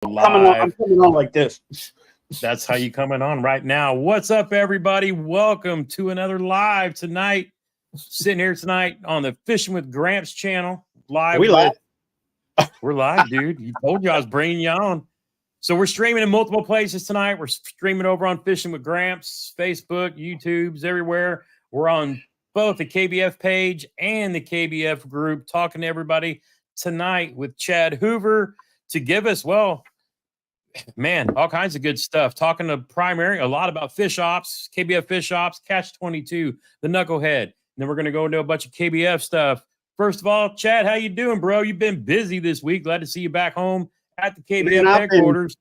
I'm coming on like this. That's how you coming on right now. What's up, everybody? Welcome to another live tonight. Sitting here tonight on the Fishing with Gramps channel. Live. We're live, dude. You told you I was bringing you on. So we're streaming in multiple places tonight. We're streaming over on Fishing with Gramps, Facebook, YouTube's everywhere. We're on both the KBF page and the KBF group, talking to everybody tonight with Chad Hoover to give us, well, man, all kinds of good stuff. Talking to a lot about fish ops, KBF fish ops, Catch 22, the Knucklehead. And then we're going to go into a bunch of KBF stuff. First of all, Chad, how you doing, bro? You've been busy this week. Glad to see you back home at the KBF headquarters.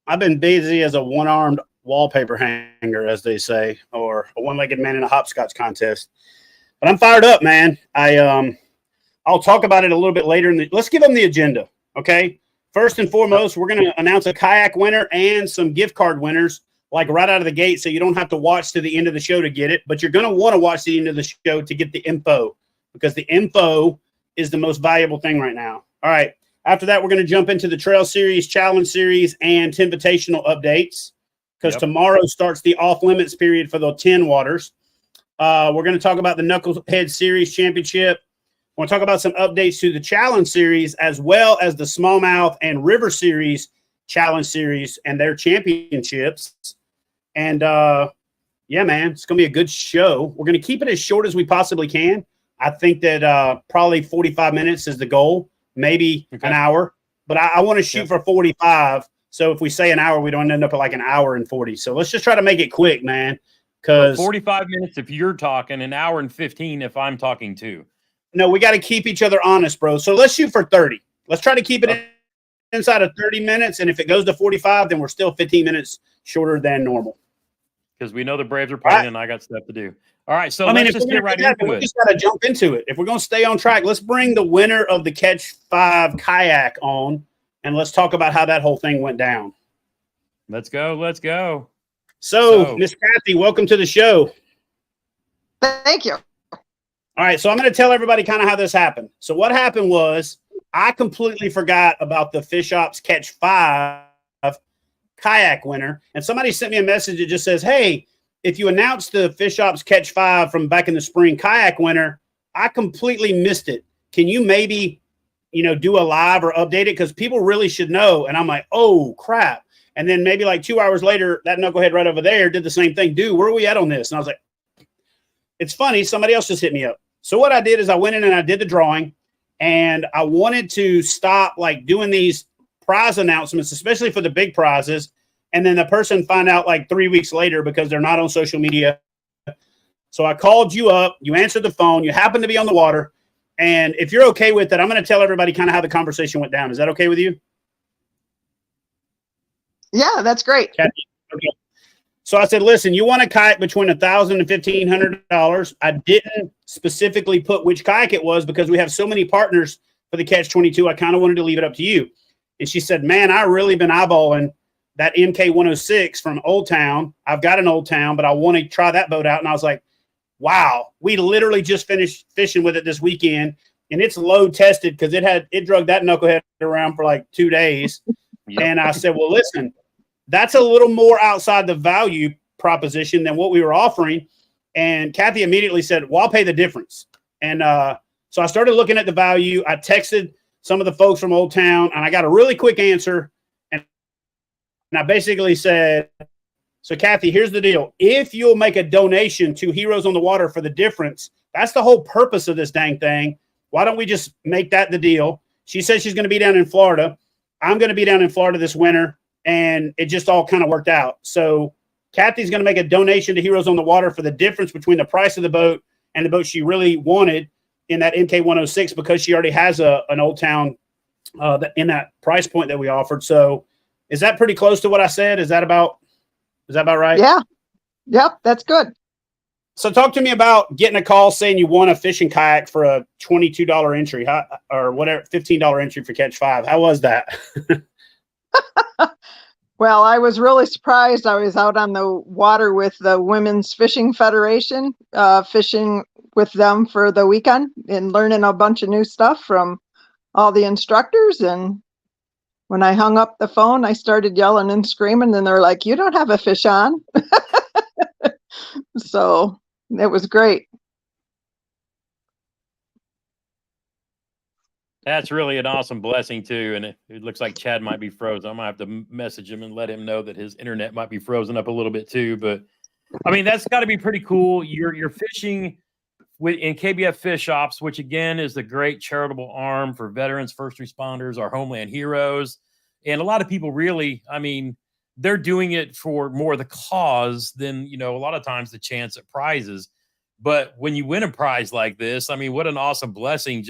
I've been busy as a one-armed wallpaper hanger, as they say, or a one-legged man in a hopscotch contest. But I'm fired up, man. I'll talk about it a little bit later. Let's give them the agenda, okay? First and foremost, we're going to announce a kayak winner and some gift card winners, like right out of the gate, so you don't have to watch to the end of the show to get it. But you're going to want to watch the end of the show to get the info, because the info is the most valuable thing right now. All right. After that, we're going to jump into the Trail Series, Challenge Series, and Invitational updates, because tomorrow starts the off-limits period for the 10 waters. We're going to talk about the Knucklehead Series Championship. We'll talk about some updates to the Challenge Series, as well as the Smallmouth and River Series Challenge Series and their championships. And, yeah, man, it's going to be a good show. We're going to keep it as short as we possibly can. I think that probably 45 minutes is the goal, maybe an hour. But I want to shoot for 45. So if we say an hour, we don't end up at like an hour and 40. So let's just try to make it quick, man. Because 45 minutes if you're talking, an hour and 15 if I'm talking too. No, we got to keep each other honest, bro. So let's shoot for 30. Let's try to keep it inside of 30 minutes. And if it goes to 45, then we're still 15 minutes shorter than normal. Because we know the Braves are playing and I got stuff to do. All right, so let's just get right into it. We just got to jump into it. If we're going to stay on track, let's bring the winner of the Catch 5 kayak on, and let's talk about how that whole thing went down. Let's go. Let's go. So, Miss Kathy, welcome to the show. Thank you. All right, so I'm going to tell everybody kind of how this happened. So what happened was I completely forgot about the Fish Ops Catch 5 kayak winner, and somebody sent me a message that just says, hey, if you announce the Fish Ops Catch 5 from back in the spring kayak winner, I completely missed it. Can you maybe, do a live or update it? Because people really should know. And I'm like, oh, crap. And then maybe like 2 hours later, that knucklehead right over there did the same thing. Dude, where are we at on this? And I was like, it's funny. Somebody else just hit me up. So what I did is I went in and I did the drawing, and I wanted to stop like doing these prize announcements, especially for the big prizes. And then the person find out like 3 weeks later because they're not on social media. So I called you up, you answered the phone, you happen to be on the water. And if you're okay with it, I'm going to tell everybody kind of how the conversation went down. Is that okay with you? Yeah, that's great. Okay. So I said, listen, you want a kayak between $1,000 and $1,500. I didn't specifically put which kayak it was because we have so many partners for the Catch 22. I kind of wanted to leave it up to you. And she said, man, I really been eyeballing that MK106 from Old Town. I've got an Old Town, but I want to try that boat out. And I was like, wow, we literally just finished fishing with it this weekend, and it's load tested because it drug that knucklehead around for like 2 days. And I said, well, listen, that's a little more outside the value proposition than what we were offering. And Kathy immediately said, well, I'll pay the difference. And so I started looking at the value. I texted some of the folks from Old Town, and I got a really quick answer. And I basically said, so Kathy, here's the deal. If you'll make a donation to Heroes on the Water for the difference, that's the whole purpose of this dang thing. Why don't we just make that the deal? She said she's going to be down in Florida. I'm going to be down in Florida this winter. And it just all kind of worked out. So Kathy's going to make a donation to Heroes on the Water for the difference between the price of the boat and the boat she really wanted in that MK106, because she already has an Old Town in that price point that we offered. So is that pretty close to what I said? Is that about right? Yeah. Yep. That's good. So talk to me about getting a call saying you won a fishing kayak for a $22 entry, or whatever, $15 entry for Catch 5. How was that? Well, I was really surprised. I was out on the water with the Women's Fishing Federation, fishing with them for the weekend and learning a bunch of new stuff from all the instructors. And when I hung up the phone, I started yelling and screaming, and they're like, "You don't have a fish on." So it was great. That's really an awesome blessing too. And it looks like Chad might be frozen. I'm gonna have to message him and let him know that his internet might be frozen up a little bit too. But I mean, that's got to be pretty cool. You're fishing in KBF Fish Shops, which again is the great charitable arm for veterans, first responders, our homeland heroes, and a lot of people really, I mean, they're doing it for more the cause than a lot of times the chance at prizes. But when you win a prize like this, I mean, what an awesome blessing!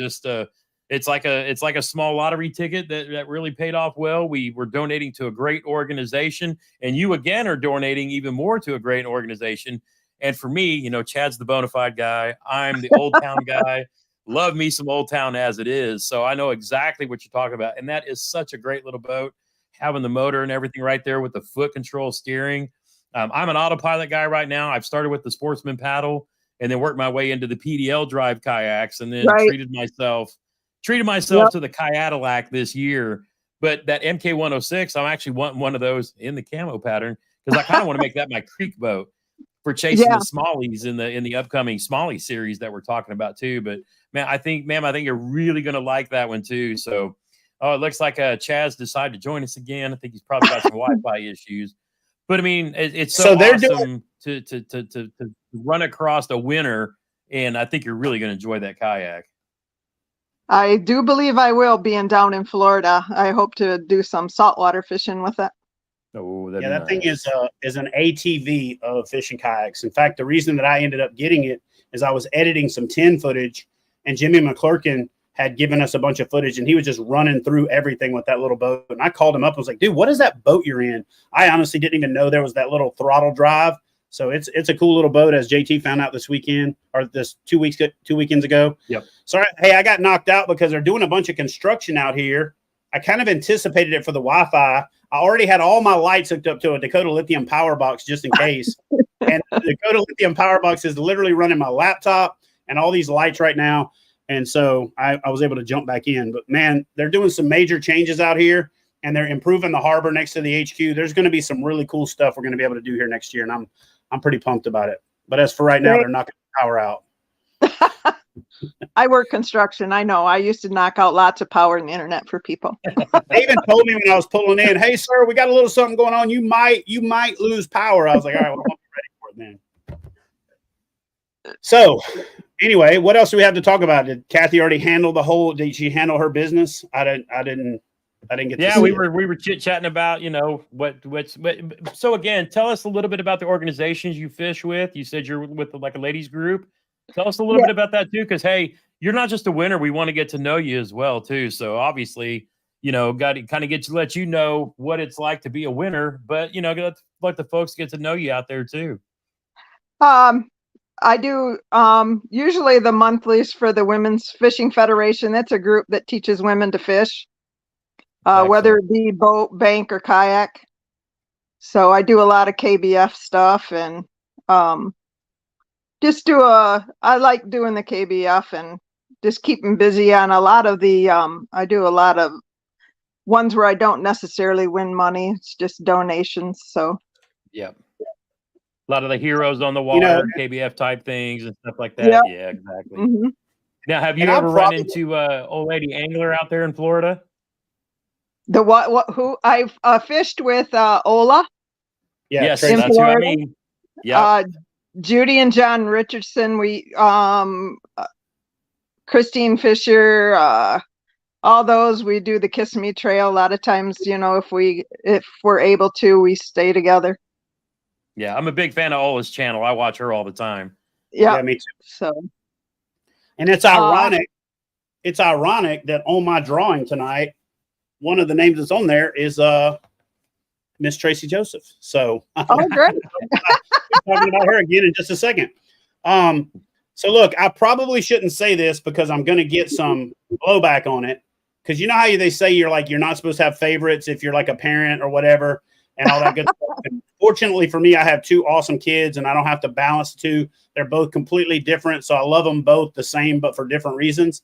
It's like a small lottery ticket that really paid off well. We were donating to a great organization, and you again are donating even more to a great organization. And for me, Chad's the bona fide guy. I'm the Old Town guy. Love me some Old Town as it is. So I know exactly what you're talking about. And that is such a great little boat, having the motor and everything right there with the foot control steering. I'm an autopilot guy right now. I've started with the Sportsman paddle and then worked my way into the PDL drive kayaks, and then treated myself to the Kayak this year. But that MK106, I'm actually wanting one of those in the camo pattern because I kind of want to make that my creek boat for chasing the smallies in the upcoming smallie series that we're talking about too. But I think you're really going to like that one too. So, it looks like Chaz decided to join us again. I think he's probably got some Wi-Fi issues. But I mean, it's so awesome to run across a winner, and I think you're really going to enjoy that kayak. I do believe I will, being down in Florida. I hope to do some saltwater fishing with it. Oh, that thing is an ATV of fishing kayaks. In fact, the reason that I ended up getting it is I was editing some 10 footage, and Jimmy McClurkin had given us a bunch of footage, and he was just running through everything with that little boat. And I called him up and was like, "Dude, what is that boat you're in?" I honestly didn't even know there was that little throttle drive. So it's a cool little boat, as JT found out this weekend, or this 2 weekends ago. Yep. So I got knocked out because they're doing a bunch of construction out here. I kind of anticipated it for the Wi-Fi. I already had all my lights hooked up to a Dakota Lithium power box just in case. And the Dakota Lithium power box is literally running my laptop and all these lights right now. And so I was able to jump back in. But man, they're doing some major changes out here, and they're improving the harbor next to the HQ. There's going to be some really cool stuff we're going to be able to do here next year, and I'm pretty pumped about it. But as for right now, they're knocking the power out. I work construction. I know. I used to knock out lots of power and internet for people. They even told me when I was pulling in, "Hey, sir, we got a little something going on. You might lose power." I was like, "All right, well, I'll be ready for it then." So anyway, what else do we have to talk about? Did Kathy already handle did she handle her business? I didn't get to see we were chit-chatting about, what's so again, tell us a little bit about the organizations you fish with. You said you're with like a ladies group. Tell us a little bit about that too, because hey, you're not just a winner. We want to get to know you as well too. So obviously, got to kind of let you know what it's like to be a winner, but let the folks get to know you out there too. I do usually the monthlies for the Women's Fishing Federation. That's a group that teaches women to fish, whether it be boat, bank, or kayak. So I do a lot of KBF stuff, and I like doing the KBF and just keep them busy on a lot of the, I do a lot of ones where I don't necessarily win money. It's just donations. So, yeah. A lot of the heroes on the water, KBF type things and stuff like that. Yeah, exactly. Mm-hmm. Now, have you ever run into old lady angler out there in Florida? The who I've fished with Ola. Yeah, yes, that's who I mean. Yeah. Judy and John Richardson, we Christine Fisher, all those, we do the Kiss Me Trail. A lot of times, if we're able to, we stay together. Yeah, I'm a big fan of Ola's channel. I watch her all the time. Yeah, me too. So, and it's ironic. It's ironic that on my drawing tonight, one of the names that's on there is Miss Tracy Joseph. So, great. talking about her again in just a second. So look, I probably shouldn't say this because I'm going to get some blowback on it. Because you know how they say you're not supposed to have favorites if you're like a parent or whatever and all that good stuff. And fortunately for me, I have two awesome kids and I don't have to balance the two. They're both completely different. So I love them both the same, but for different reasons.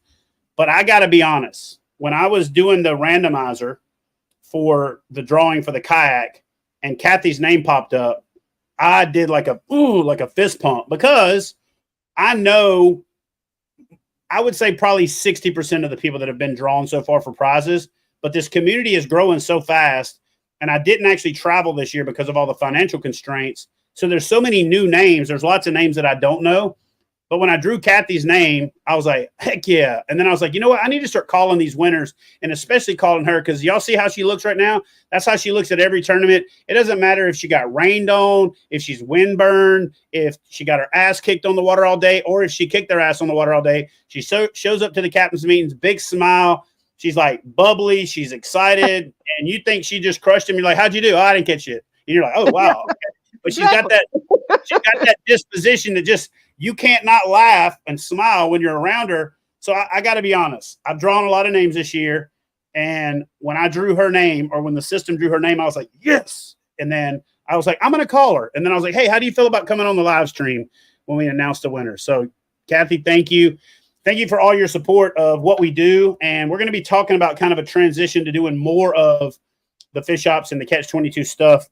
But I got to be honest. When I was doing the randomizer for the drawing for the kayak and Kathy's name popped up, I did like a fist pump because I know I would say probably 60% of the people that have been drawn so far for prizes, but this community is growing so fast. And I didn't actually travel this year because of all the financial constraints. So there's so many new names. There's lots of names that I don't know. But when I drew Kathy's name, I was like, heck yeah. And then I was like, you know what? I need to start calling these winners and especially calling her because y'all see how she looks right now? That's how she looks at every tournament. It doesn't matter if she got rained on, if she's windburned, if she got her ass kicked on the water all day, or if she kicked her ass on the water all day. She shows up to the captain's meetings, big smile. She's like bubbly. She's excited. And you think she just crushed him. You're like, how'd you do? Oh, I didn't catch it. And you're like, oh, wow. Okay. But she's got that disposition that just, you can't not laugh and smile when you're around her. So I got to be honest. I've drawn a lot of names this year. And when I drew her name or when the system drew her name, I was like, yes. And then I was like, I'm going to call her. And then I was like, hey, how do you feel about coming on the live stream when we announce the winner? So Kathy, thank you. Thank you for all your support of what we do. And we're going to be talking about kind of a transition to doing more of the fish ops and the Catch-22 stuff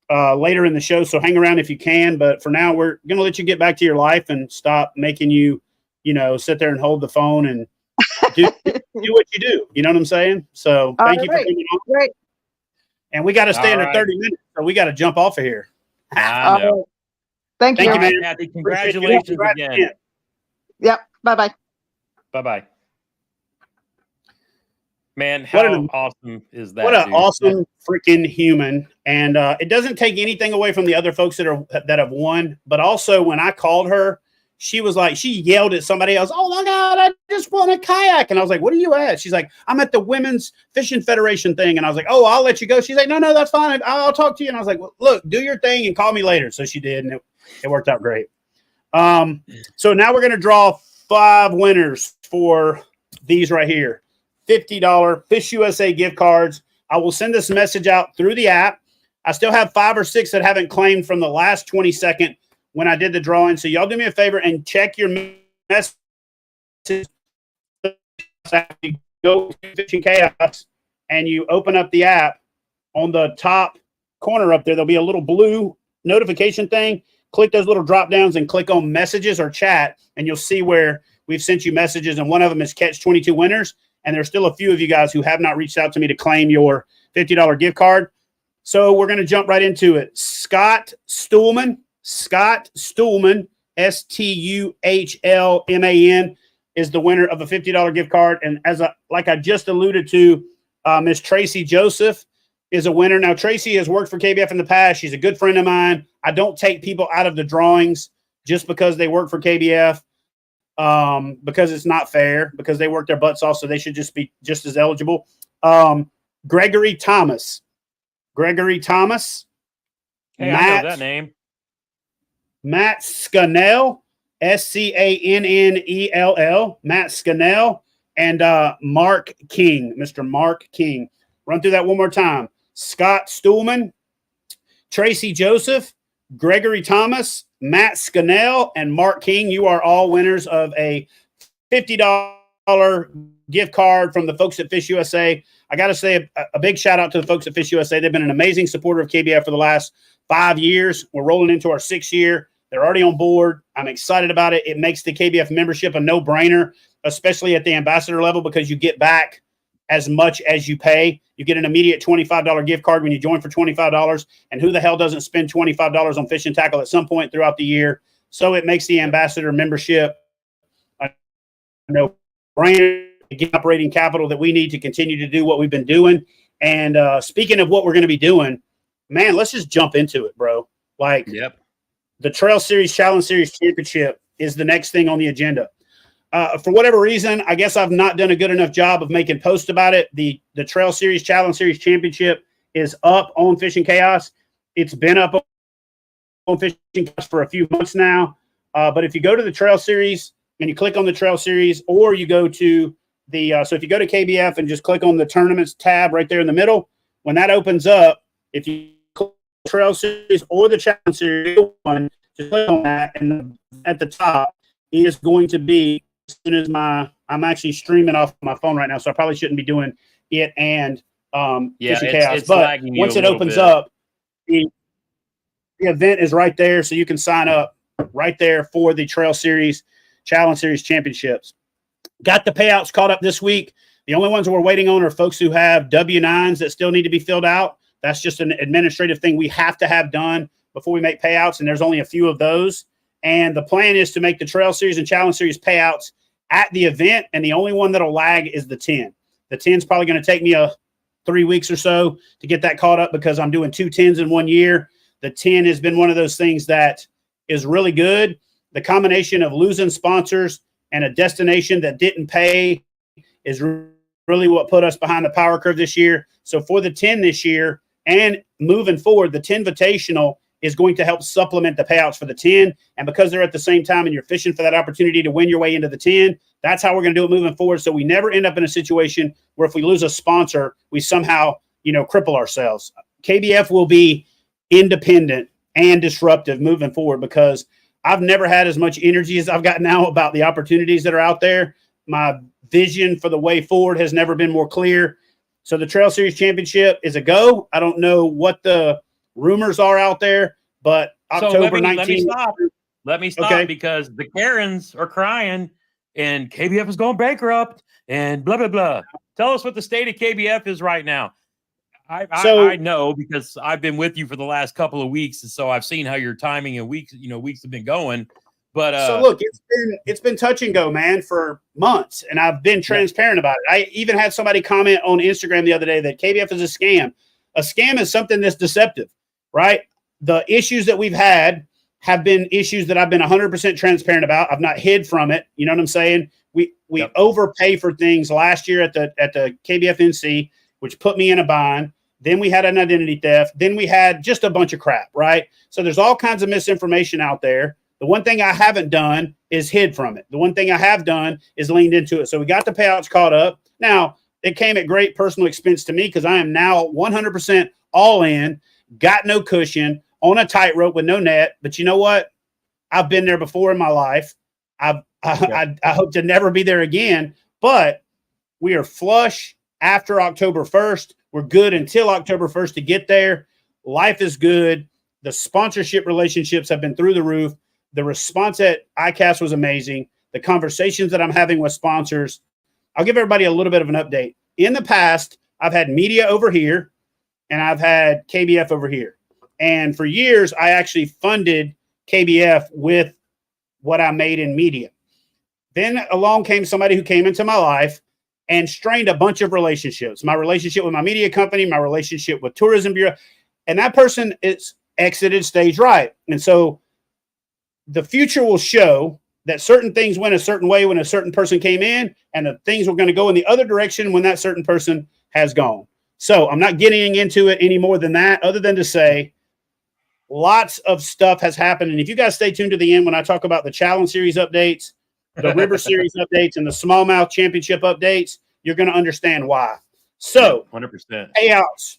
later in the show. So hang around if you can. But for now, we're going to let you get back to your life and stop making you, sit there and hold the phone and do what you do. You know what I'm saying? So thank you for coming on. Great. And we got to stay under 30 minutes. So we got to jump off of here. I know. Thank you, man. Kathy, congratulations again. Yep. Bye-bye. Bye-bye. Man, how awesome is that? What an awesome freaking human. And it doesn't take anything away from the other folks that have won. But also when I called her, she was like, she yelled at somebody else, oh my God, I just won a kayak. And I was like, what are you at? She's like, I'm at the Women's Fishing Federation thing. And I was like, oh, I'll let you go. She's like, no, that's fine. I'll talk to you. And I was like, well, look, do your thing and call me later. So she did. And it worked out great. So now we're going to draw 5 winners for these right here. $50 Fish USA gift cards. I will send this message out through the app. I still have 5 or 6 that haven't claimed from the last 22nd when I did the drawing. So y'all do me a favor and check your messages. You go to Fishing Chaos and you open up the app. On the top corner up there, there'll be a little blue notification thing. Click those little drop downs and click on messages or chat, and you'll see where we've sent you messages. And one of them is Catch-22 winners. And there's still a few of you guys who have not reached out to me to claim your $50 gift card. So we're going to jump right into it. Scott Stuhlman, Stuhlman, Stuhlman, is the winner of a $50 gift card. And like I just alluded to, Miss Tracy Joseph is a winner. Now, Tracy has worked for KBF in the past. She's a good friend of mine. I don't take people out of the drawings just because they work for KBF. Because it's not fair, because they work their butts off, so they should just be just as eligible. Gregory Thomas. Hey, I know that name. Matt Scannell, Scannell, Matt Scannell, and Mark King, Mr. Mark King. Run through that one more time. Scott Stuhlman, Tracy Joseph, Gregory Thomas, Matt Scannell, and Mark King. You are all winners of a $50 gift card from the folks at Fish USA. I got to say a big shout out to the folks at Fish USA. They've been an amazing supporter of KBF for the last 5 years. We're rolling into our 6th year. They're already on board. I'm excited about it. It makes the KBF membership a no-brainer, especially at the ambassador level, because you get back as much as you pay. You get an immediate $25 gift card when you join for $25. And who the hell doesn't spend $25 on fish and tackle at some point throughout the year? So it makes the ambassador membership a no-brainer, operating capital that we need to continue to do what we've been doing. And speaking of what we're going to be doing, man, let's just jump into it, bro. Like, yep. The Trail Series Challenge Series Championship is the next thing on the agenda. For whatever reason, I guess I've not done a good enough job of making posts about it. The Trail Series Challenge Series Championship is up on Fishing Chaos. It's been up on Fishing Chaos for a few months now. But if you go to the Trail Series and you click on the Trail Series, or you go to so if you go to KBF and just click on the tournaments tab right there in the middle, when that opens up, if you click the Trail Series or the Challenge Series one, just click on that, and at the top is going to be, as soon as I'm actually streaming off my phone right now, so I probably shouldn't be doing it and Fishing Chaos. It's but lagging you once a it little opens bit. up, the event is right there, so you can sign up right there for the Trail Series, Challenge Series Championships. Got the payouts caught up this week. The only ones that we're waiting on are folks who have W-9s that still need to be filled out. That's just an administrative thing we have to have done before we make payouts, and there's only a few of those. And the plan is to make the Trail Series and Challenge Series payouts at the event, and the only one that'll lag is the 10. The 10 is probably going to take me 3 weeks or so to get that caught up because I'm doing 2 10s in 1 year. The 10 has been one of those things that is really good. The combination of losing sponsors and a destination that didn't pay is really what put us behind the power curve this year. So for the 10 this year and moving forward, the 10 Invitational is going to help supplement the payouts for the 10. And because they're at the same time and you're fishing for that opportunity to win your way into the 10, that's how we're going to do it moving forward. So we never end up in a situation where if we lose a sponsor, we somehow, cripple ourselves. KBF will be independent and disruptive moving forward because I've never had as much energy as I've got now about the opportunities that are out there. My vision for the way forward has never been more clear. So the Trail Series Championship is a go. I don't know what the rumors are out there, but October 19th. Let me stop because the Karens are crying and KBF is going bankrupt and blah, blah, blah. Tell us what the state of KBF is right now. I know because I've been with you for the last couple of weeks, and so I've seen how your timing and weeks have been going. But so look, it's been touch and go, man, for months, and I've been transparent about it. I even had somebody comment on Instagram the other day that KBF is a scam. A scam is something that's deceptive, right? The issues that we've had have been issues that I've been 100% transparent about. I've not hid from it. You know what I'm saying? We overpay for things last year at the KBF NC, which put me in a bind. Then we had an identity theft. Then we had just a bunch of crap, right? So there's all kinds of misinformation out there. The one thing I haven't done is hid from it. The one thing I have done is leaned into it. So we got the payouts caught up. Now, it came at great personal expense to me because I am now 100% all in, got no cushion, on a tightrope with no net. But you know what? I've been there before in my life. I hope to never be there again. But we are flush after October 1st. We're good until October 1st to get there. Life is good. The sponsorship relationships have been through the roof. The response at ICAST was amazing. The conversations that I'm having with sponsors, I'll give everybody a little bit of an update. In the past, I've had media over here and I've had KBF over here. And for years, I actually funded KBF with what I made in media. Then along came somebody who came into my life and strained a bunch of relationships. My relationship with my media company, my relationship with Tourism Bureau, and that person is exited stage right. And so the future will show that certain things went a certain way when a certain person came in, and the things were going to go in the other direction when that certain person has gone. So I'm not getting into it any more than that, other than to say lots of stuff has happened. And if you guys stay tuned to the end when I talk about the Challenge Series updates, the River Series updates, and the Smallmouth Championship updates, you're going to understand why. So 100% payouts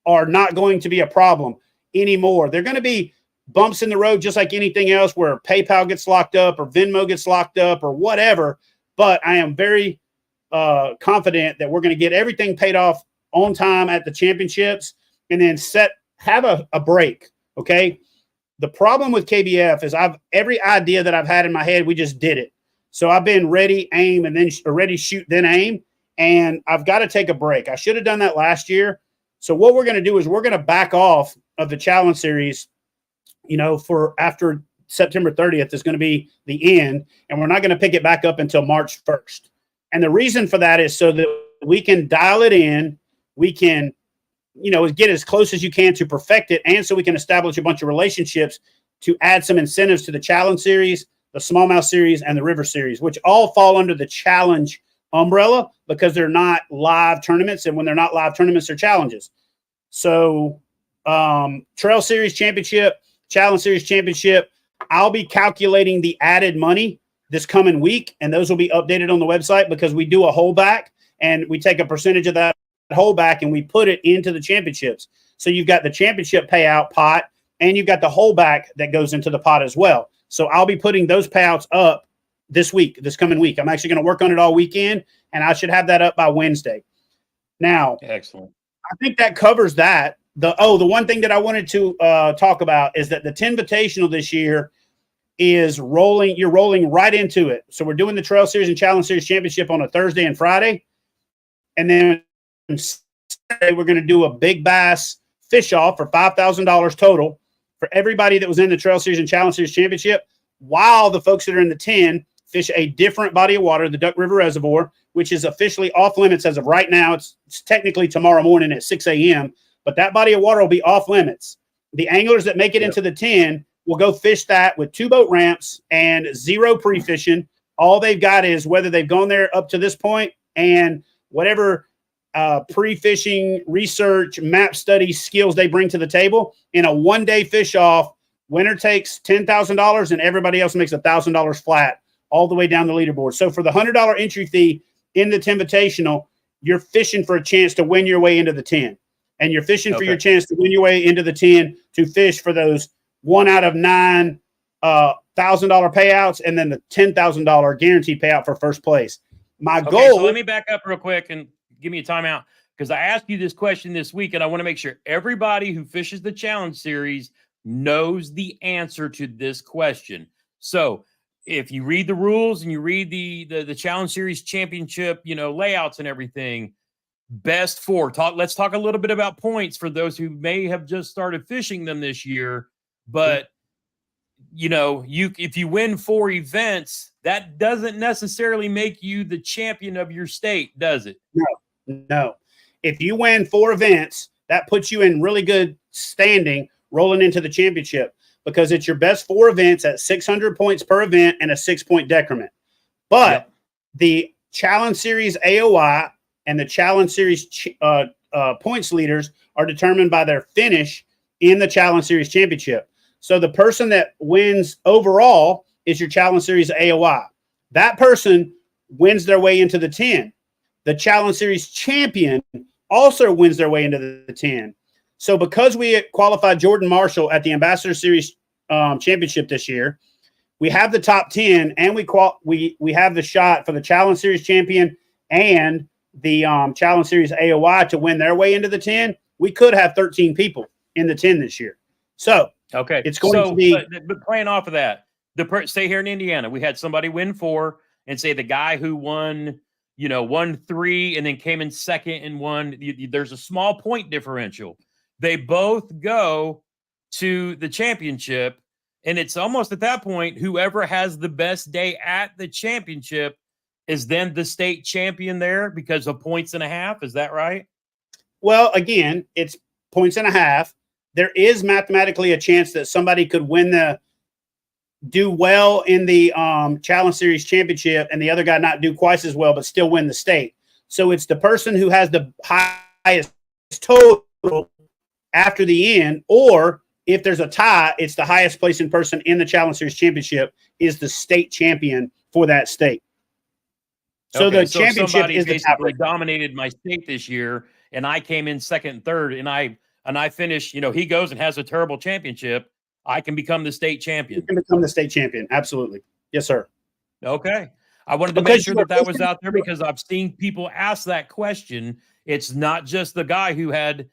are not going to be a problem anymore. They're going to be bumps in the road, just like anything else where PayPal gets locked up or Venmo gets locked up or whatever. But I am very confident that we're going to get everything paid off on time at the championships and then have a break. Okay. The problem with KBF is every idea that I've had in my head, we just did it. So I've been ready, aim, and then ready, shoot, then aim. And I've got to take a break. I should have done that last year. So what we're going to do is we're going to back off of the Challenge Series, for after September 30th is going to be the end. And we're not going to pick it back up until March 1st. And the reason for that is so that we can dial it in. We can, get as close as you can to perfect it. And so we can establish a bunch of relationships to add some incentives to the Challenge Series, the Smallmouth Series, and the River Series, which all fall under the Challenge umbrella because they're not live tournaments. And when they're not live tournaments, they're challenges. So Trail Series Championship, Challenge Series Championship, I'll be calculating the added money this coming week, and those will be updated on the website because we do a holdback, and we take a percentage of that holdback and we put it into the championships. So you've got the championship payout pot, and you've got the holdback that goes into the pot as well. So I'll be putting those payouts up this coming week. I'm actually going to work on it all weekend, and I should have that up by Wednesday. Now, excellent. I think that covers that. The one thing that I wanted to talk about is that the 10 Invitational this year is rolling. You're rolling right into it. So we're doing the Trail Series and Challenge Series Championship on a Thursday and Friday. And then Saturday, we're going to do a big bass fish off for $5,000 total for everybody that was in the Trail Series and Challenge Series Championship, while the folks that are in the 10 fish a different body of water, the Duck River Reservoir, which is officially off limits as of right now. It's technically tomorrow morning at 6 a.m., but that body of water will be off limits. The anglers that make it into the 10 will go fish that with 2 boat ramps and 0 pre-fishing. All they've got is whether they've gone there up to this point and whatever pre-fishing, research, map study skills they bring to the table. In a one-day fish off, winner takes $10,000 and everybody else makes $1,000 flat all the way down the leaderboard. So for the $100 entry fee in the 10 Invitational, you're fishing for a chance to win your way into the 10. And you're fishing for your chance to win your way into the 10 to fish for those 1 out of 9 $1,000 payouts and then the $10,000 guaranteed payout for first place. My goal. So let me back up real quick and give me a timeout, because I asked you this question this week, and I want to make sure everybody who fishes the Challenge Series knows the answer to this question. So if you read the rules and you read the Challenge Series Championship, layouts and everything, best 4. Let's talk a little bit about points for those who may have just started fishing them this year. But if you win 4 events, that doesn't necessarily make you the champion of your state, does it? No. If you win 4 events, that puts you in really good standing rolling into the championship, because it's your best 4 events at 600 points per event and a 6-point decrement. But the Challenge Series AOI and the Challenge Series points leaders are determined by their finish in the Challenge Series Championship. So the person that wins overall is your Challenge Series AOI. That person wins their way into the 10. The Challenge Series champion also wins their way into the 10. So because we qualified Jordan Marshall at the Ambassador Series Championship this year, we have the top 10, and we have the shot for the Challenge Series champion and the Challenge Series AOI to win their way into the 10. We could have 13 people in the 10 this year. So it's going to be. But playing off of that, say here in Indiana, we had somebody win 4, and say the guy who won 3 and then came in second and won. There's a small point differential. They both go to the championship, and it's almost at that point, whoever has the best day at the championship is then the state champion there because of points and a half. Is that right? Well, again, it's points and a half. There is mathematically a chance that somebody could do well in the Challenge Series Championship and the other guy not do quite as well, but still win the state. So it's the person who has the highest total after the end, or if there's a tie, it's the highest placing person in the Challenge Series Championship is the state champion for that state. So the championship is basically dominated my state this year, and I came in second and third, and I finished. He goes and has a terrible championship. I can become the state champion. You can become the state champion. Absolutely. Yes, sir. Okay. I wanted to make sure that was out there, because I've seen people ask that question. It's not just the guy who had,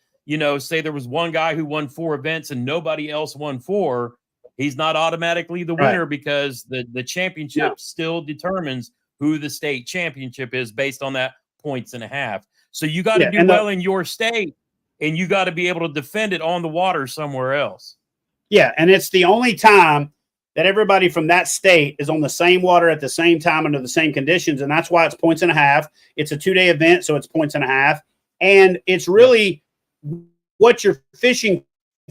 say there was one guy who won 4 events and nobody else won 4. He's not automatically the winner, because the championship still determines who the state championship is based on that points and a half. So you got to do well in your state, and you got to be able to defend it on the water somewhere else. Yeah, and it's the only time that everybody from that state is on the same water at the same time under the same conditions, and that's why it's points and a half. It's a 2-day event, so it's points and a half. And it's really what you're fishing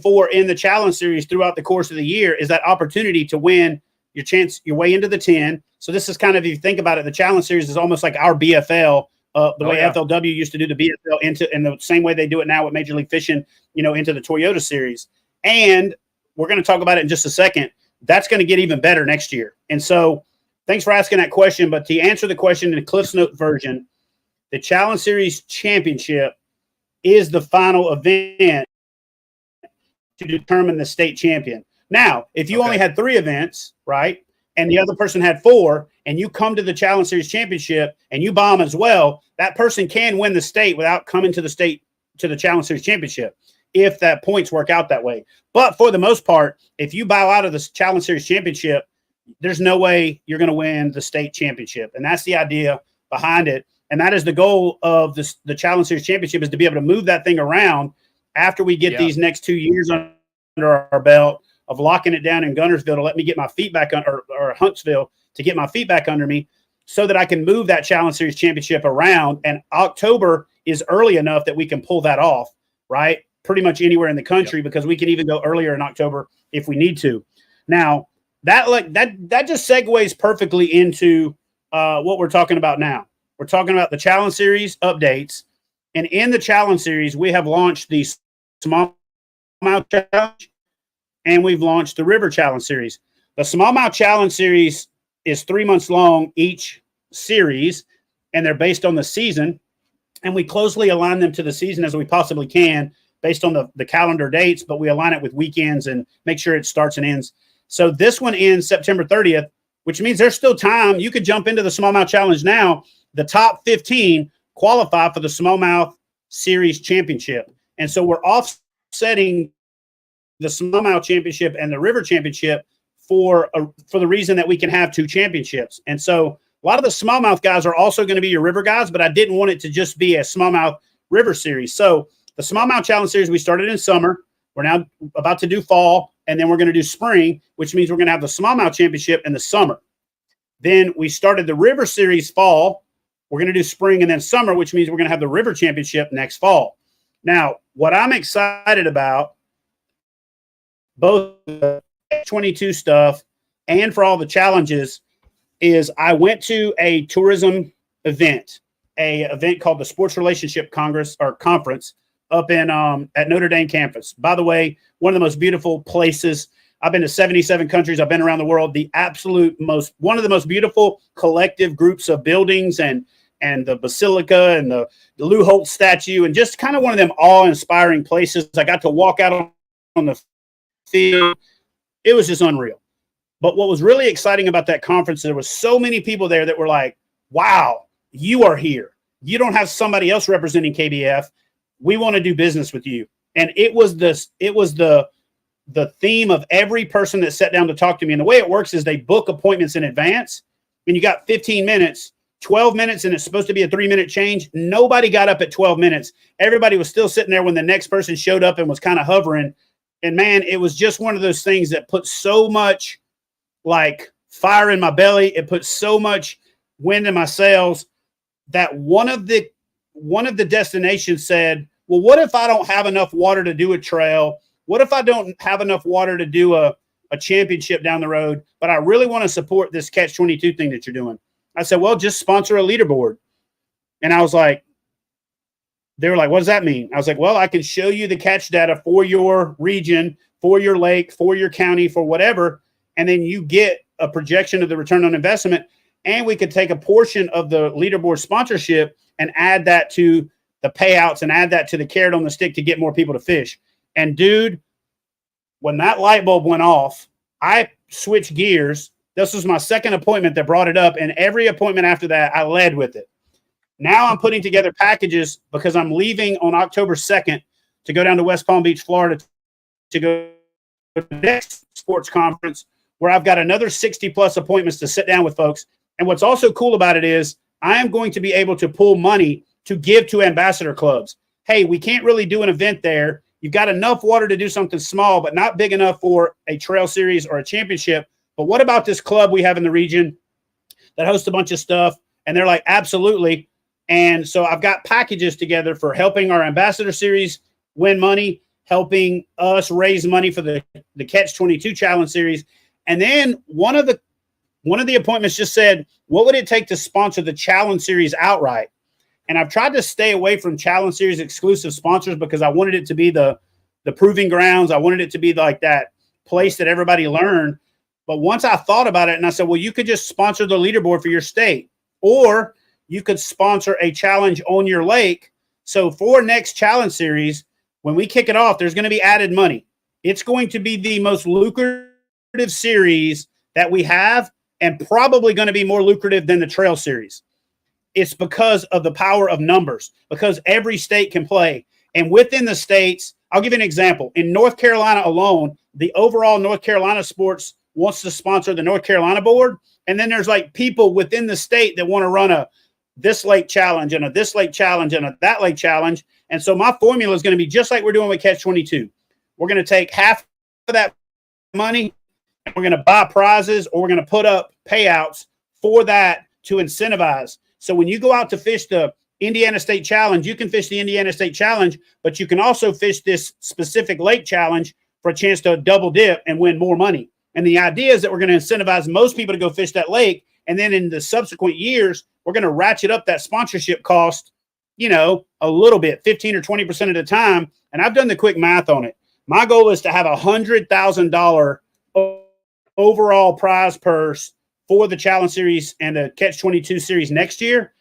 for in the Challenge Series throughout the course of the year is that opportunity to win your way into the 10. So this is kind of, if you think about it, the Challenge Series is almost like our BFL, the way FLW used to do the BFL in the same way they do it now with Major League Fishing, into the Toyota Series. And we're going to talk about it in just a second. That's going to get even better next year. And so thanks for asking that question. But to answer the question in the Cliff's Note version, the Challenge Series Championship is the final event to determine the state champion. Now, if you only had 3 events, right, and the other person had 4, and you come to the Challenge Series Championship and you bomb as well, that person can win the state without coming to the state to the Challenge Series championship if that points work out that way. But for the most part, if you bow out of the Challenge Series championship, there's no way you're going to win the state championship. And that's the idea behind it. And that is the goal of the Challenge Series championship, is to be able to move that thing around after we get these next 2 years under our belt of locking it down in Guntersville to let me get my feet back on, or Huntsville to get my feet back under me, so that I can move that Challenge Series championship around. And October is early enough that we can pull that off, right? Pretty much anywhere in the country, because we can even go earlier in October if we need to. Now, that just segues perfectly into what we're talking about now. We're talking about the Challenge Series updates. And in the Challenge Series, we have launched the Smallmouth Challenge, and we've launched the River Challenge Series. The Smallmouth Challenge Series is 3 months long each series, and they're based on the season. And we closely align them to the season as we possibly can based on the calendar dates, but we align it with weekends and make sure it starts and ends. So this one ends September 30th, which means there's still time. You could jump into the Smallmouth Challenge now. The top 15 qualify for the Smallmouth Series Championship. And so we're offsetting the Smallmouth Championship and the River Championship for the reason that we can have two championships. And so a lot of the Smallmouth guys are also going to be your River guys, but I didn't want it to just be a Smallmouth River Series. So the Smallmouth Challenge Series, we started in summer. We're now about to do fall, and then we're going to do spring, which means we're going to have the Smallmouth Championship in the summer. Then we started the River Series fall. We're going to do spring and then summer, which means we're going to have the River Championship next fall. Now, what I'm excited about, both the 22 stuff and for all the challenges, is I went to a tourism event, called the Sports Relationship Congress or Conference up in at Notre Dame campus. By the way, one of the most beautiful places. I've been to 77 countries. I've been around the world. One of the most beautiful collective groups of buildings, and the Basilica and the Lou Holtz statue, and just kind of one of them awe-inspiring places. I got to walk out on the field. It was just unreal. But what was really exciting about that conference, there was so many people there that were like, wow, you are here. You don't have somebody else representing KBF. We want to do business with you. And it was the theme of every person that sat down to talk to me. And the way it works is they book appointments in advance, and you got 15 minutes, 12 minutes, and it's supposed to be a 3-minute change. Nobody got up at 12 minutes. Everybody was still sitting there when the next person showed up and was kind of hovering. And man, it was just one of those things that put so much like fire in my belly. It put so much wind in my sails that one of the destinations said, well, what if I don't have enough water to do a trail? What if I don't have enough water to do a championship down the road, but I really want to support this Catch-22 thing that you're doing? I said, well, just sponsor a leaderboard. And I was like, they were like, what does that mean? I was like, well, I can show you the catch data for your region, for your lake, for your county, for whatever. And then you get a projection of the return on investment. And we could take a portion of the leaderboard sponsorship and add that to the payouts and add that to the carrot on the stick to get more people to fish. And dude, when that light bulb went off, I switched gears. This was my second appointment that brought it up. And every appointment after that, I led with it. Now I'm putting together packages because I'm leaving on October 2nd to go down to West Palm Beach, Florida to go to the next sports conference where I've got another 60 plus appointments to sit down with folks. And what's also cool about it is I am going to be able to pull money to give to ambassador clubs. Hey, we can't really do an event there. You've got enough water to do something small, but not big enough for a trail series or a championship. But what about this club we have in the region that hosts a bunch of stuff? And they're like, absolutely. And so I've got packages together for helping our ambassador series win money, helping us raise money for the Catch-22 Challenge Series. And then one of the appointments just said, what would it take to sponsor the Challenge Series outright? And I've tried to stay away from Challenge Series exclusive sponsors because I wanted it to be the proving grounds. I wanted it to be like that place that everybody learned. But once I thought about it and I said, well, you could just sponsor the leaderboard for your state, or you could sponsor a challenge on your lake. So for next Challenge Series, when we kick it off, there's going to be added money. It's going to be the most lucrative series that we have, and probably going to be more lucrative than the Trail Series. It's because of the power of numbers, because every state can play. And within the states, I'll give you an example. In North Carolina alone, the overall North Carolina sports wants to sponsor the North Carolina board. And then there's like people within the state that want to run a this lake challenge and a this lake challenge and a that lake challenge. And so my formula is going to be just like we're doing with Catch 22. We're going to take half of that money and we're going to buy prizes, or we're going to put up payouts for that to incentivize. So when you go out to fish the Indiana State Challenge, you can fish the Indiana State Challenge, but you can also fish this specific lake challenge for a chance to double dip and win more money. And the idea is that we're going to incentivize most people to go fish that lake. And then in the subsequent years, we're going to ratchet up that sponsorship cost, a little bit, 15 or 20% of the time. And I've done the quick math on it. My goal is to have $100,000 overall prize purse for the Challenge Series and the Catch 22 Series next year,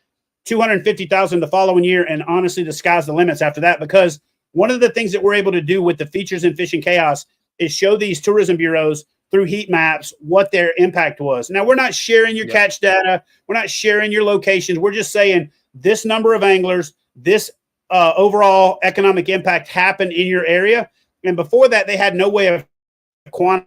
$250,000 the following year. And honestly, the sky's the limits after that, because one of the things that we're able to do with the Features in Fishing Chaos is show these tourism bureaus through heat maps what their impact was. Now, we're not sharing your catch data. We're not sharing your locations. We're just saying this number of anglers, this overall economic impact happened in your area. And before that, they had no way of quantifying.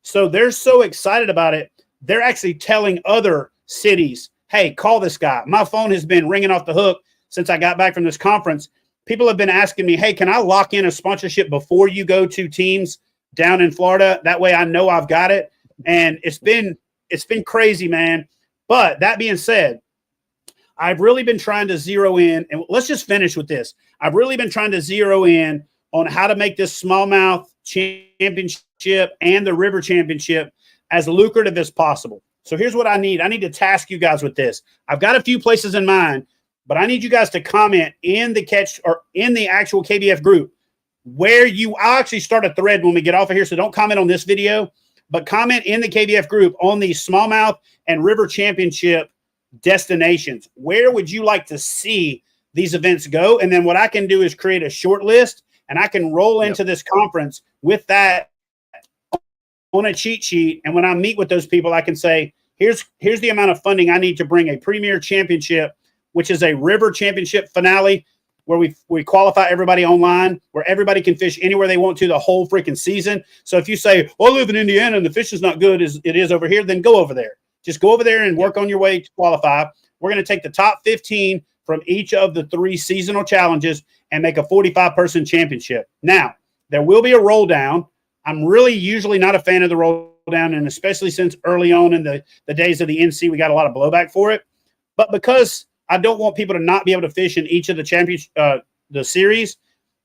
So they're so excited about it. They're actually telling other cities, hey, call this guy. My phone has been ringing off the hook since I got back from this conference. People have been asking me, hey, can I lock in a sponsorship before you go to teams down in Florida? That way I know I've got it. And it's been crazy, man. But that being said, I've really been trying to zero in, and let's just finish with this. I've really been trying to zero in on how to make this smallmouth championship and the river championship as lucrative as possible. So here's what I need. I need to task you guys with this. I've got a few places in mind, but I need you guys to comment in the catch or in the actual KBF group where I'll actually start a thread when we get off of here. So don't comment on this video, but comment in the KBF group on the smallmouth and river championship destinations. Where would you like to see these events go? And then what I can do is create a short list, and I can roll into this conference with that on a cheat sheet. And when I meet with those people, I can say, here's the amount of funding I need to bring a premier championship, which is a river championship finale where we qualify everybody online, where everybody can fish anywhere they want to the whole freaking season. So if you say, well, I live in Indiana and the fishing's not good as it is over here, then go over there. Just go over there and work on your way to qualify. We're going to take the top 15 from each of the 3 seasonal challenges and make a 45-person championship. Now, there will be a roll down. I'm really usually not a fan of the roll down, and especially since early on in the days of the NC, we got a lot of blowback for it. But because I don't want people to not be able to fish in each of the the series,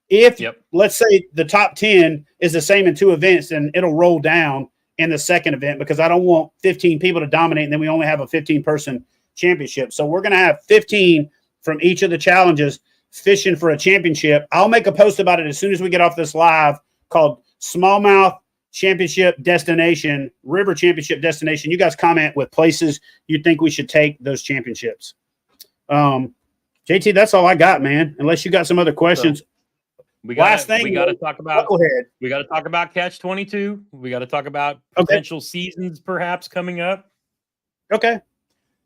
if let's say the top 10 is the same in 2 events, then it'll roll down in the second event, because I don't want 15 people to dominate and then we only have a 15-person championship. So we're going to have 15 from each of the challenges fishing for a championship. I'll make a post about it as soon as we get off this live, called Smallmouth Championship Destination, River Championship Destination. You guys comment with places you think we should take those championships. JT, that's all I got, man. Unless you got some other questions. So we got to talk about. Go ahead. We got to talk about Catch 22. We got to talk about potential seasons perhaps coming up. Okay.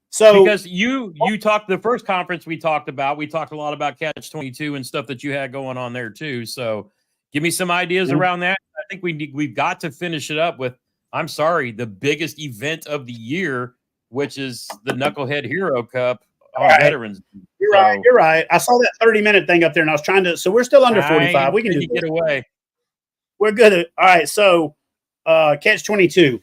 So because you talked the first conference we talked a lot about Catch 22 and stuff that you had going on there too. So give me some ideas around that. I think we've got to finish it up with, the biggest event of the year, which is the Knucklehead Hero Cup on Veterans. You're right. I saw that 30-minute thing up there, and I was trying to. So we're still under 45. We can get away. We're good. All right. So Catch 22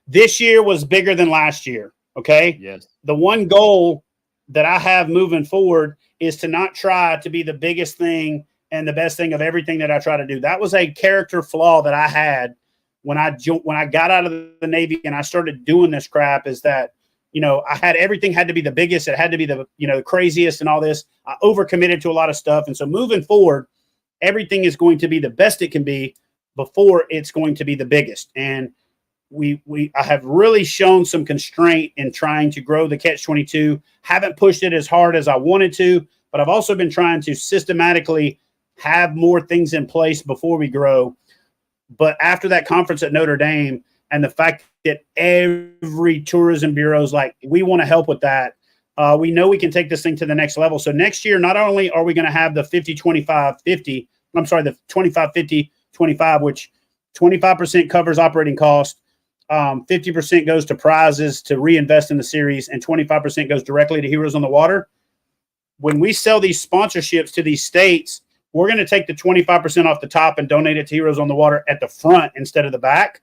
this year was bigger than last year. Okay. Yes. The one goal that I have moving forward is to not try to be the biggest thing and the best thing of everything that I try to do. That was a character flaw that I had when I got out of the Navy and I started doing this crap, is that, I had everything had to be the biggest. It had to be the, the craziest and all this. I overcommitted to a lot of stuff. And so moving forward, everything is going to be the best it can be before it's going to be the biggest. And I have really shown some constraint in trying to grow the Catch 22. Haven't pushed it as hard as I wanted to, but I've also been trying to systematically have more things in place before we grow. But after that conference at Notre Dame, and the fact that every tourism bureau is like, we want to help with that, we know we can take this thing to the next level. So next year, not only are we going to have the 50-25-50, I'm sorry, the 25-50-25, which 25% covers operating cost, 50% goes to prizes to reinvest in the series, and 25% goes directly to Heroes on the Water. When we sell these sponsorships to these states, we're going to take the 25% off the top and donate it to Heroes on the Water at the front instead of the back.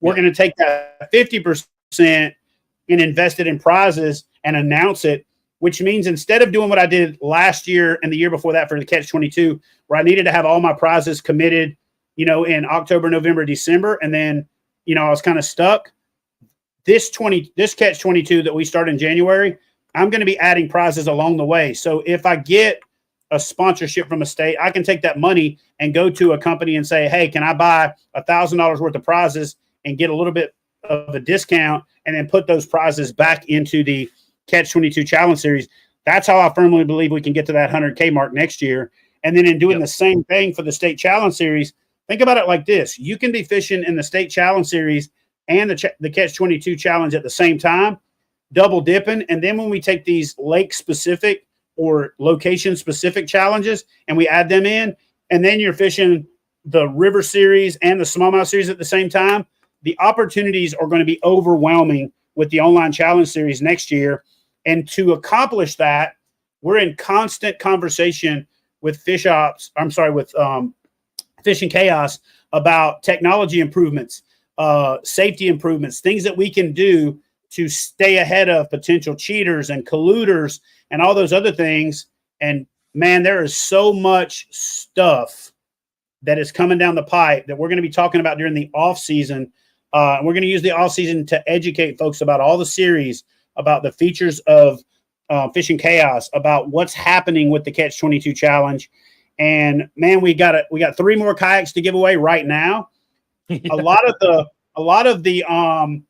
We're going to take that 50% and invest it in prizes and announce it, which means instead of doing what I did last year and the year before that for the Catch 22, where I needed to have all my prizes committed, in October, November, December, and then, I was kind of stuck. This Catch 22 that we start in January, I'm going to be adding prizes along the way. So if I get a sponsorship from a state, I can take that money and go to a company and say, hey, can I buy $1,000 worth of prizes and get a little bit of a discount and then put those prizes back into the Catch 22 Challenge Series. That's how I firmly believe we can get to that 100K mark next year. And then in doing the same thing for the State Challenge Series, think about it like this. You can be fishing in the State Challenge Series and the Catch 22 Challenge at the same time, double dipping. And then when we take these lake-specific or location-specific challenges and we add them in, and then you're fishing the River Series and the Smallmouth Series at the same time, the opportunities are going to be overwhelming with the online challenge series next year. And to accomplish that, we're in constant conversation with Fishing Chaos about technology improvements, safety improvements, things that we can do to stay ahead of potential cheaters and colluders and all those other things. And man, there is so much stuff that is coming down the pipe that we're going to be talking about during the off season. We're going to use the off season to educate folks about all the series, about the features of Fishing Chaos, about what's happening with the Catch 22 Challenge. And man, we got 3 more kayaks to give away right now. A lot of the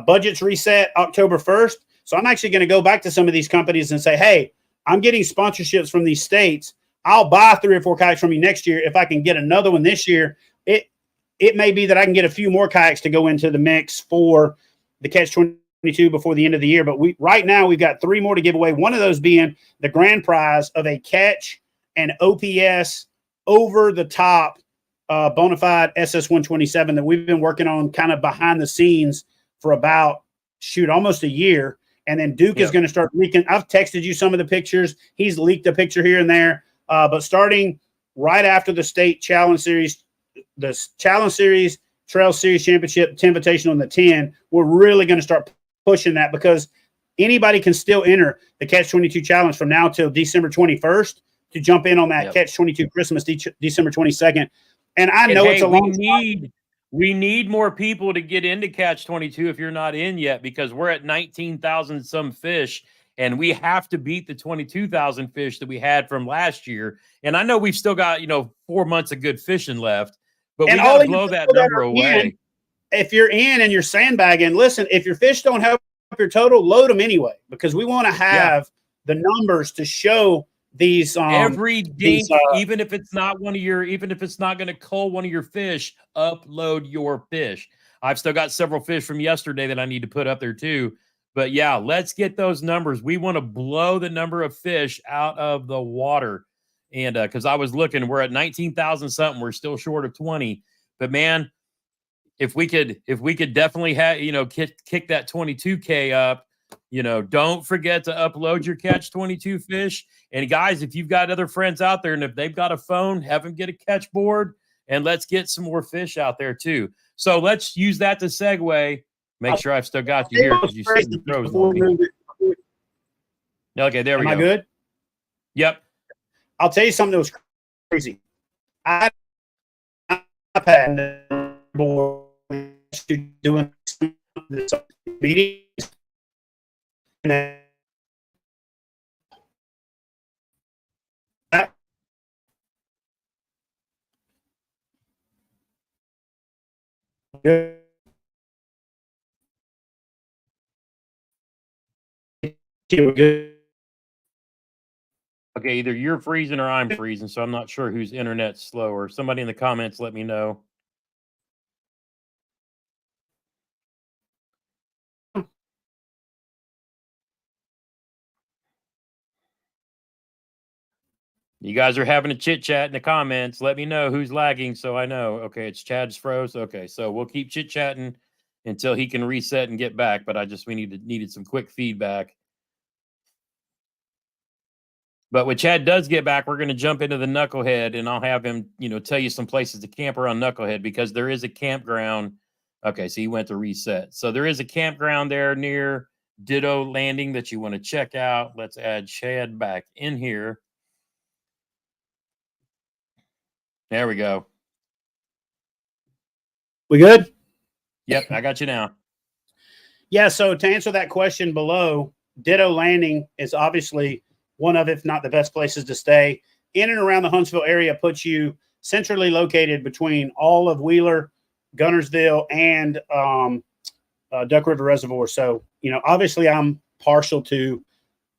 budgets reset October 1st. So I'm actually going to go back to some of these companies and say, hey, I'm getting sponsorships from these states. I'll buy 3 or 4 kayaks from you next year. If I can get another one this year, it may be that I can get a few more kayaks to go into the mix for the Catch 22 before the end of the year. But right now we've got 3 more to give away. One of those being the grand prize of a Catch and OPS over the top Bonafide SS127 that we've been working on kind of behind the scenes for about almost a year. And then Duke is going to start leaking. I've texted you some of the pictures. He's leaked a picture here and there. But starting right after the State Challenge Series, the Challenge Series, Trail Series Championship, 10 Invitational, and the 10, we're really going to start pushing that because anybody can still enter the Catch 22 Challenge from now till December 21st to jump in on that Catch 22 Christmas, December 22nd. And I know it's a long time. We need more people to get into Catch 22 if you're not in yet, because we're at 19,000 some fish, and we have to beat the 22,000 fish that we had from last year. And I know we've still got, 4 months of good fishing left, but we got to blow that number away. If you're in and you're sandbagging, listen, if your fish don't help your total, load them anyway, because we want to have the numbers to show these every dink, even if it's not going to cull one of your fish, upload your fish. I've still got several fish from yesterday that I need to put up there too. But yeah, let's get those numbers. We want to blow the number of fish out of the water. And because I was looking, we're at 19,000 something. We're still short of 20. But man, if we could definitely have, kick that 22K up. Don't forget to upload your Catch 22 fish. And guys, if you've got other friends out there and if they've got a phone, have them get a catch board and let's get some more fish out there too. So let's use that to segue. Make sure I've still got you here because you see the throws on me. Okay, there we go. Am I good? Yep. I'll tell you something that was crazy. I had an board doing this meetings. Good. Okay, either you're freezing or I'm freezing, so I'm not sure whose internet's slower. Somebody in the comments let me know. You guys are having a chit chat in the comments. Let me know who's lagging so I know. Okay, it's Chad's froze. Okay, so we'll keep chit chatting until he can reset and get back. But we needed some quick feedback. But when Chad does get back, we're going to jump into the Knucklehead, and I'll have him, tell you some places to camp around Knucklehead, because there is a campground. Okay, so he went to reset. So there is a campground there near Ditto Landing that you want to check out. Let's add Chad back in here. There we go. We good? Yep, I got you now. Yeah, so to answer that question below, Ditto Landing is obviously one of, if not the best places to stay. In and around the Huntsville area puts you centrally located between all of Wheeler, Gunnersville, and Duck River Reservoir. So, obviously I'm partial to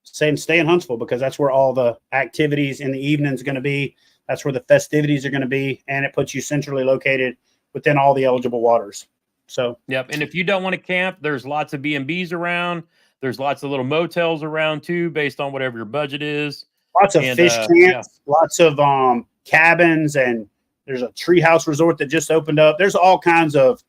saying stay in Huntsville, because that's where all the activities in the evening is going to be. That's where the festivities are going to be. And it puts you centrally located within all the eligible waters. So, yep. And if you don't want to camp, there's lots of B&Bs around. There's lots of little motels around too, based on whatever your budget is. Lots of fish camps, lots of cabins, and there's a treehouse resort that just opened up. There's all kinds of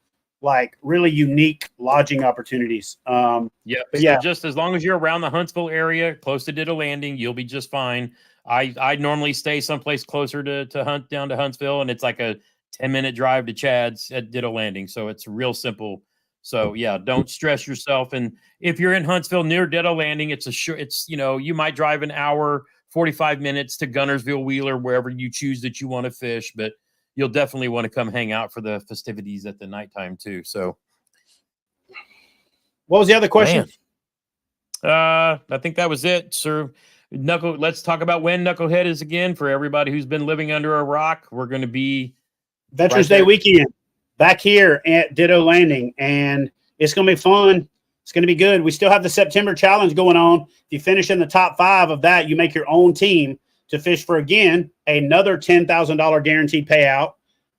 really unique lodging opportunities. Yeah. But yeah, just as long as you're around the Huntsville area, close to Ditto Landing, you'll be just fine. I normally stay someplace closer down to Huntsville, and it's like a 10-minute drive to Chad's at Ditto Landing. So it's real simple. So yeah, don't stress yourself. And if you're in Huntsville near Ditto Landing, you might drive an hour, 45 minutes to Gunnersville, Wheeler, wherever you choose that you want to fish, but you'll definitely want to come hang out for the festivities at the nighttime too. So what was the other question? I think that was it, sir. Let's talk about when Knucklehead is again for everybody who's been living under a rock. We're going to be Veterans Day weekend back here at Ditto Landing, and it's going to be fun. It's going to be good. We still have the September challenge going on. If you finish in the top 5 of that, you make your own team to fish for, again, another $10,000 guaranteed payout,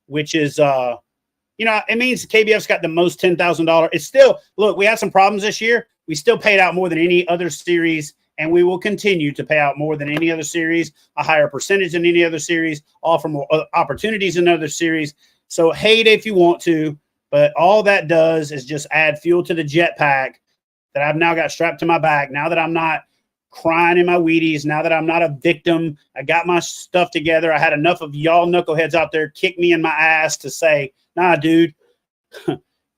which is, it means KBF's got the most $10,000. It's still, look, we had some problems this year. We still paid out more than any other series, and we will continue to pay out more than any other series, a higher percentage than any other series, offer more opportunities in other series. So hate if you want to, but all that does is just add fuel to the jetpack that I've now got strapped to my back. Now that I'm not crying in my Wheaties, now that I'm not a victim, I got my stuff together. I had enough of y'all knuckleheads out there kick me in my ass to say, nah, dude,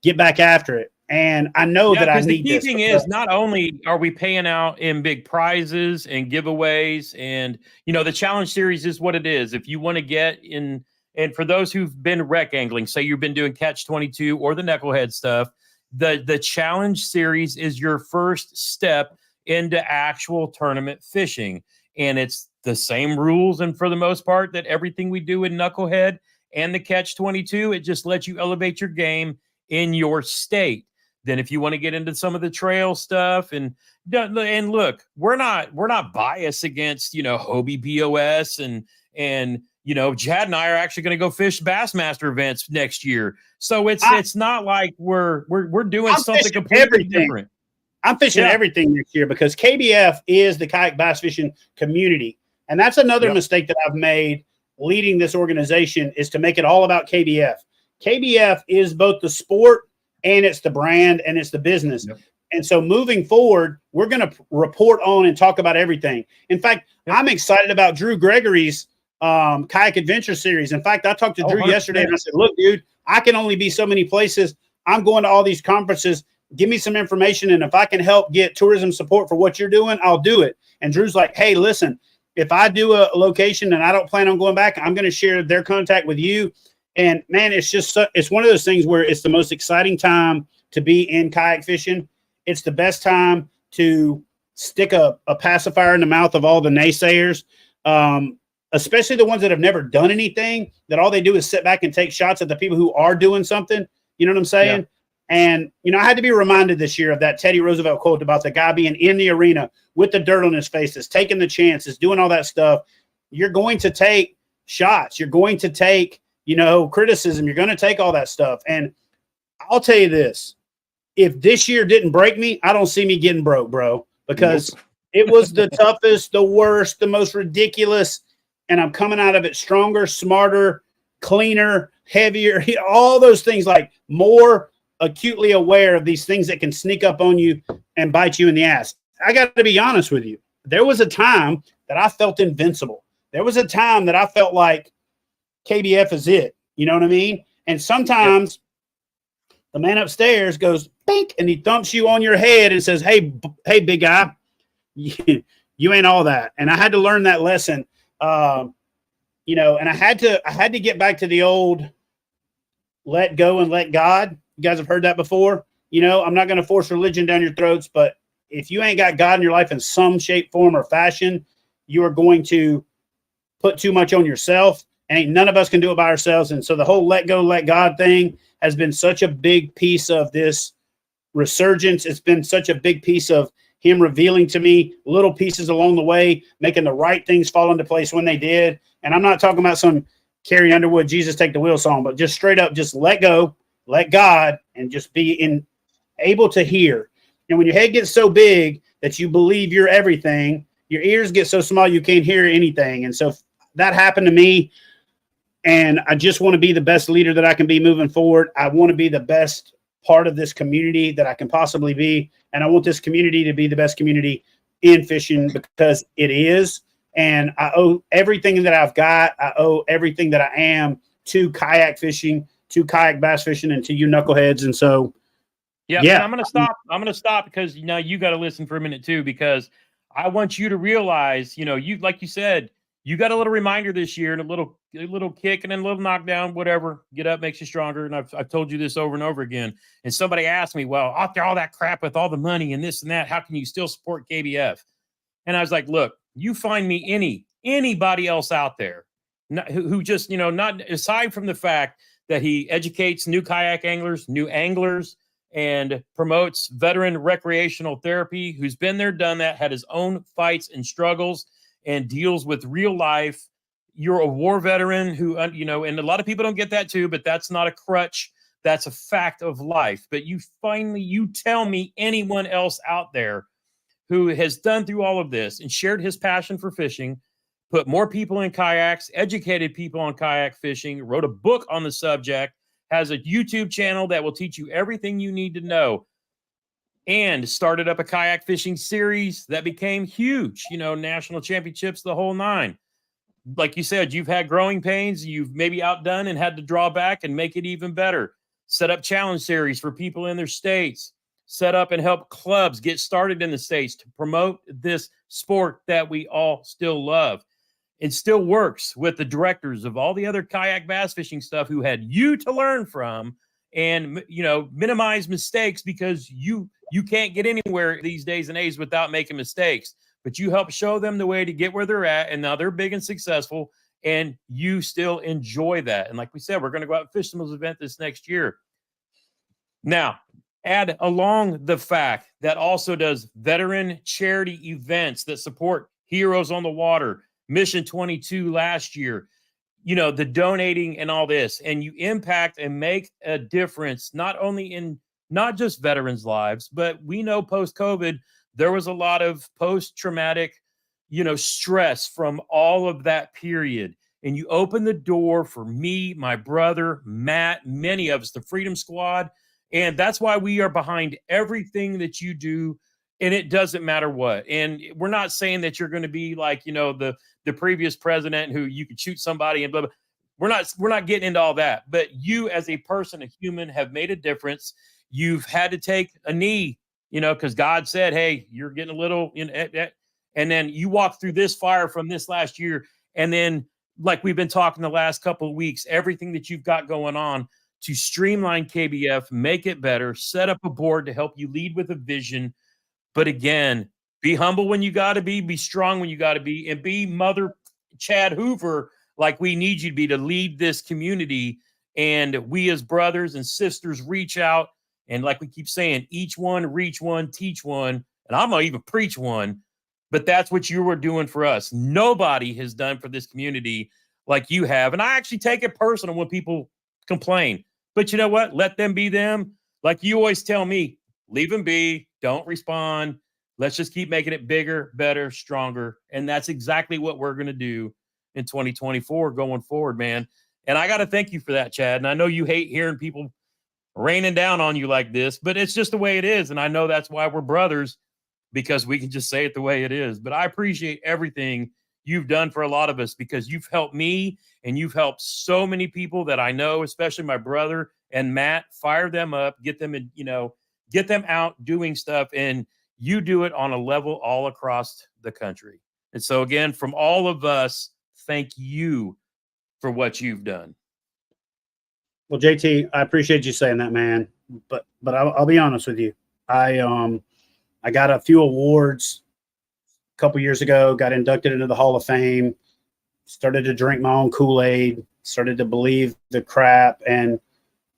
get back after it. And I know that I need this. The key thing is, not only are we paying out in big prizes and giveaways, and the challenge series is what it is. If you want to get in, and for those who've been rec angling, say you've been doing Catch 22 or the Knucklehead stuff, the challenge series is your first step into actual tournament fishing. And it's the same rules, and for the most part, that everything we do in Knucklehead and the Catch 22, it just lets you elevate your game in your state. Then if you want to get into some of the trail stuff, and look, we're not biased against, Hobie BOS and Chad and I are actually going to go fish Bassmaster events next year. So it's not like we're doing something completely different. I'm fishing everything next year because KBF is the kayak bass fishing community. And that's another mistake that I've made leading this organization, is to make it all about KBF. KBF is both the sport and it's the brand and it's the business. Yep. And so moving forward, we're going to report on and talk about everything. In fact, I'm excited about Drew Gregory's kayak adventure series. In fact, I talked to Drew yesterday and I said, look, dude, I can only be so many places. I'm going to all these conferences. Give me some information. And if I can help get tourism support for what you're doing, I'll do it. And Drew's like, hey, listen, if I do a location and I don't plan on going back, I'm going to share their contact with you. And man, it's one of those things where it's the most exciting time to be in kayak fishing. It's the best time to stick a pacifier in the mouth of all the naysayers, especially the ones that have never done anything, that all they do is sit back and take shots at the people who are doing something. You know what I'm saying? Yeah. And, I had to be reminded this year of that Teddy Roosevelt quote about the guy being in the arena with the dirt on his face, that's taking the chances, doing all that stuff. You're going to take shots. You're going to take, criticism. You're going to take all that stuff. And I'll tell you this, if this year didn't break me, I don't see me getting broke, bro, because it was the toughest, the worst, the most ridiculous. and I'm coming out of it stronger, smarter, cleaner, heavier, all those things, like more acutely aware of these things that can sneak up on you and bite you in the ass. I got to be honest with you. There was a time that I felt invincible. There was a time that I felt like KBF is it. You know what I mean? And sometimes the man upstairs goes, bink, and he thumps you on your head and says, hey, big guy, you ain't all that. And I had to learn that lesson. You know, and I had to get back to the old let go and let God. You guys have heard that before. You know, I'm not going to force religion down your throats, but if you ain't got God in your life in some shape, form, or fashion, you are going to put too much on yourself, and ain't none of us can do it by ourselves. And so the whole let go, let God thing has been such a big piece of this resurgence. It's been such a big piece of him revealing to me little pieces along the way, making the right things fall into place when they did. And I'm not talking about some Carrie Underwood, Jesus Take the Wheel song, but just straight up, just let go, let God, and just be able to hear. And when your head gets so big that you believe you're everything, your ears get so small you can't hear anything. And so that happened to me. And I just want to be the best leader that I can be moving forward. I want to be the best part of this community that I can possibly be. And I want this community to be the best community in fishing, because it is. And I owe everything that I've got. I owe everything that I am to kayak fishing, to kayak bass fishing, and to you knuckleheads. And so, yeah. I'm going to stop. I'm going to stop because you got to listen for a minute too, because I want you to realize, you, like you said, you got a little reminder this year, and a little kick, and then a little knockdown, whatever. Get up makes you stronger. And I've told you this over and over again. And somebody asked me, well, after all that crap with all the money and this and that, how can you still support KBF? And I was like, look, you find me anybody else out there who just, not aside from the fact that he educates new kayak anglers, new anglers, and promotes veteran recreational therapy, who's been there, done that, had his own fights and struggles, and deals with real life. You're a war veteran who, and a lot of people don't get that too, but that's not a crutch. That's a fact of life. But you tell me anyone else out there who has done through all of this and shared his passion for fishing, put more people in kayaks, educated people on kayak fishing, wrote a book on the subject, has a YouTube channel that will teach you everything you need to know, and started up a kayak fishing series that became huge, national championships, the whole nine. Like you said, you've had growing pains. You've maybe outdone and had to draw back and make it even better. Set up challenge series for people in their states. Set up and help clubs get started in the states to promote this sport that we all still love. It still works with the directors of all the other kayak bass fishing stuff who had you to learn from, and minimize mistakes, because you can't get anywhere these days and age without making mistakes. But you help show them the way to get where they're at, and now they're big and successful, and you still enjoy that. And like we said, we're going to go out and fish this event this next year. Now, add along the fact that also does veteran charity events that support Heroes on the Water, Mission 22 last year, the donating and all this, and you impact and make a difference, not only in not just veterans' lives, but we know post-COVID, there was a lot of post-traumatic, stress from all of that period. And you open the door for me, my brother, Matt, many of us, the Freedom Squad. And that's why we are behind everything that you do. And it doesn't matter what. And we're not saying that you're going to be like, the previous president who you could shoot somebody and blah, blah. We're not getting into all that. But you as a person, a human, have made a difference. You've had to take a knee, because God said, hey, you're getting a little, and then you walk through this fire from this last year. And then, like we've been talking the last couple of weeks, everything that you've got going on to streamline KBF, make it better, set up a board to help you lead with a vision. But again, be humble when you got to be strong when you got to be, and be Mother Chad Hoover like we need you to be, to lead this community. And we as brothers and sisters reach out. And like we keep saying, each one, reach one, teach one. And I'm going to even preach one. But that's what you were doing for us. Nobody has done for this community like you have. And I actually take it personal when people complain. But you know what? Let them be them. Like you always tell me, leave them be. Don't respond. Let's just keep making it bigger, better, stronger. And that's exactly what we're going to do. in 2024 going forward, man. And I got to thank you for that, Chad. And I know you hate hearing people raining down on you like this, but it's just the way it is. And I know that's why we're brothers, because we can just say it the way it is. But I appreciate everything you've done for a lot of us, because you've helped me and you've helped so many people that I know, especially my brother and Matt, fire them up, get them in, get them out doing stuff. And you do it on a level all across the country. And so again, from all of us, thank you for what you've done. Well, JT, I appreciate you saying that, man. But I'll be honest with you. I got a few awards a couple years ago, got inducted into the Hall of Fame, started to drink my own Kool-Aid, started to believe the crap. And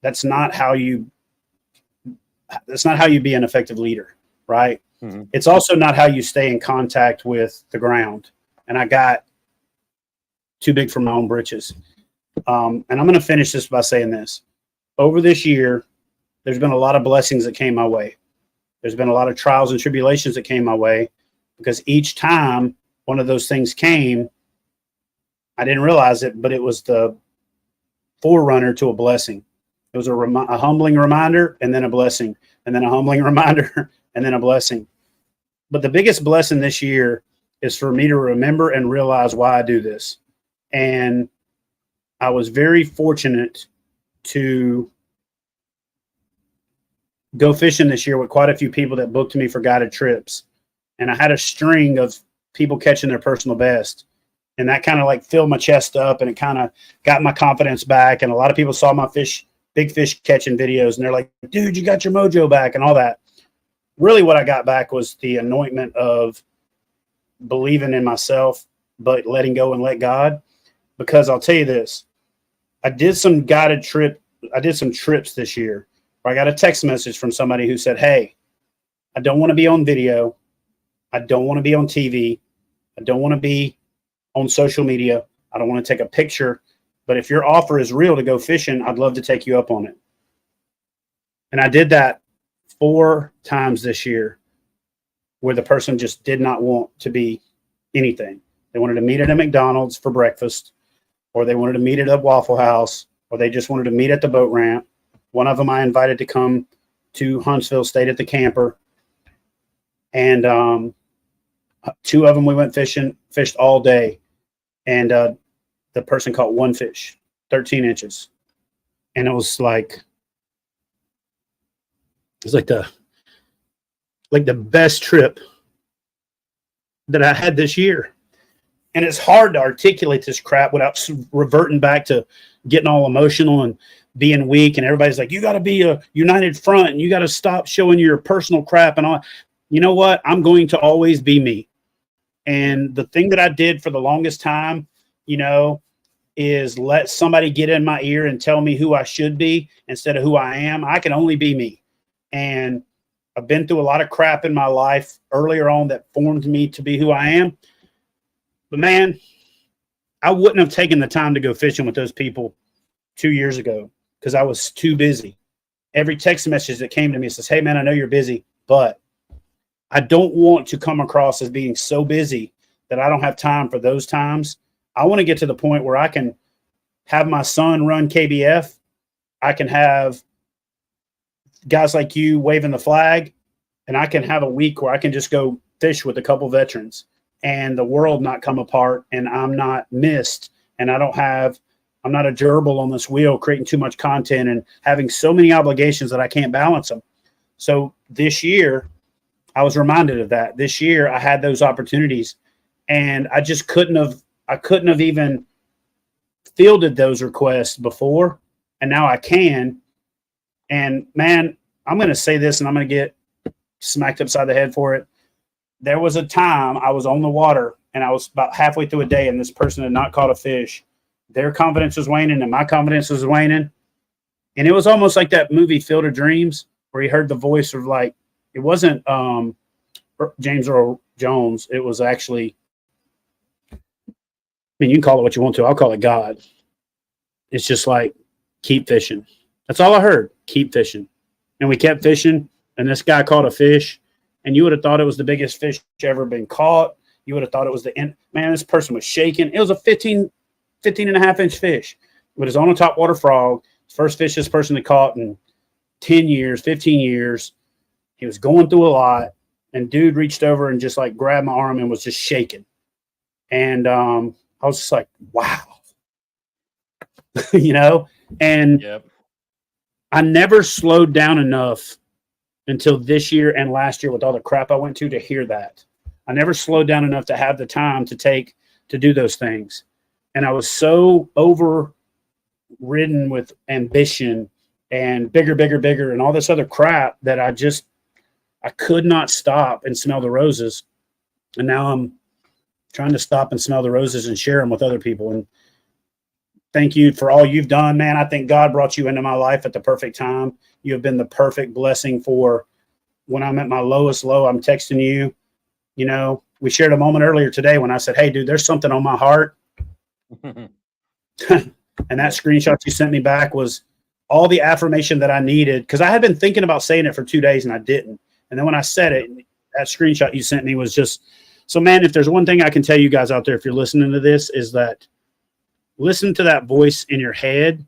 that's not how you be an effective leader, right? Mm-hmm. It's also not how you stay in contact with the ground. And I got too big for my own britches. And I'm going to finish this by saying this. Over this year, there's been a lot of blessings that came my way. There's been a lot of trials and tribulations that came my way, because each time one of those things came, I didn't realize it, but it was the forerunner to a blessing. It was a humbling reminder, and then a blessing, and then a humbling reminder, and then a blessing. But the biggest blessing this year is for me to remember and realize why I do this. And I was very fortunate to go fishing this year with quite a few people that booked me for guided trips. And I had a string of people catching their personal best. And that kind of like filled my chest up, and it kind of got my confidence back. And a lot of people saw my big fish catching videos, and they're like, dude, you got your mojo back and all that. Really what I got back was the anointment of believing in myself, but letting go and let God. Because I'll tell you this, I did some trips this year where I got a text message from somebody who said, hey, I don't want to be on video. I don't want to be on TV. I don't want to be on social media. I don't want to take a picture. But if your offer is real to go fishing, I'd love to take you up on it. And I did that 4 times this year, where the person just did not want to be anything. They wanted to meet at a McDonald's for breakfast, or they wanted to meet at a Waffle House, or they just wanted to meet at the boat ramp. One of them I invited to come to Huntsville, stayed at the camper. And 2 of them we went fishing, fished all day. And the person caught 1 fish, 13 inches. And it was like the best trip that I had this year. And it's hard to articulate this crap without reverting back to getting all emotional and being weak. And everybody's like, you got to be a united front, and you got to stop showing your personal crap and all. You know what? I'm going to always be me. And the thing that I did for the longest time, is let somebody get in my ear and tell me who I should be instead of who I am. I can only be me. And I've been through a lot of crap in my life earlier on that formed me to be who I am. But man, I wouldn't have taken the time to go fishing with those people 2 years ago because I was too busy. Every text message that came to me says, hey man, I know you're busy, but I don't want to come across as being so busy that I don't have time for those times. I want to get to the point where I can have my son run KBF. I can have guys like you waving the flag, and I can have a week where I can just go fish with a couple veterans and the world not come apart, and I'm not missed, and I'm not a gerbil on this wheel creating too much content and having so many obligations that I can't balance them. So this year, I was reminded of that. This year, I had those opportunities, and I just couldn't have even fielded those requests before, and now I can. And man, I'm going to say this, and I'm going to get smacked upside the head for it. There was a time I was on the water, and I was about halfway through a day, and this person had not caught a fish. Their confidence was waning, and my confidence was waning. And it was almost like that movie Field of Dreams, where he heard the voice of, like, it wasn't James Earl Jones. It was actually, I mean, you can call it what you want to. I'll call it God. It's just like, keep fishing. That's all I heard. Keep fishing. And we kept fishing, and this guy caught a fish, and you would have thought it was the biggest fish ever been caught. You would have thought it was the end. Man, this person was shaking. It was a 15 and a half inch fish. It was on a topwater frog. First fish this person had caught in 10 years, 15 years. He was going through a lot. And dude reached over and just like grabbed my arm and was just shaking. And I was just like, wow. You know? And Yep. I never slowed down enough until this year and last year with all the crap I went to hear that. I never slowed down enough to have the time to do those things. And I was so overridden with ambition and bigger, and all this other crap that I could not stop and smell the roses. And now I'm trying to stop and smell the roses and share them with other people. And thank you for all you've done, man. I think God brought you into my life at the perfect time. You have been the perfect blessing for when I'm at my lowest low. I'm texting you. You know, we shared a moment earlier today when I said, hey, dude, there's something on my heart. And that screenshot you sent me back was all the affirmation that I needed, because I had been thinking about saying it for 2 days and I didn't. And then when I said it, that screenshot you sent me was just so, man, if there's one thing I can tell you guys out there, if you're listening to this, is that listen to that voice in your head,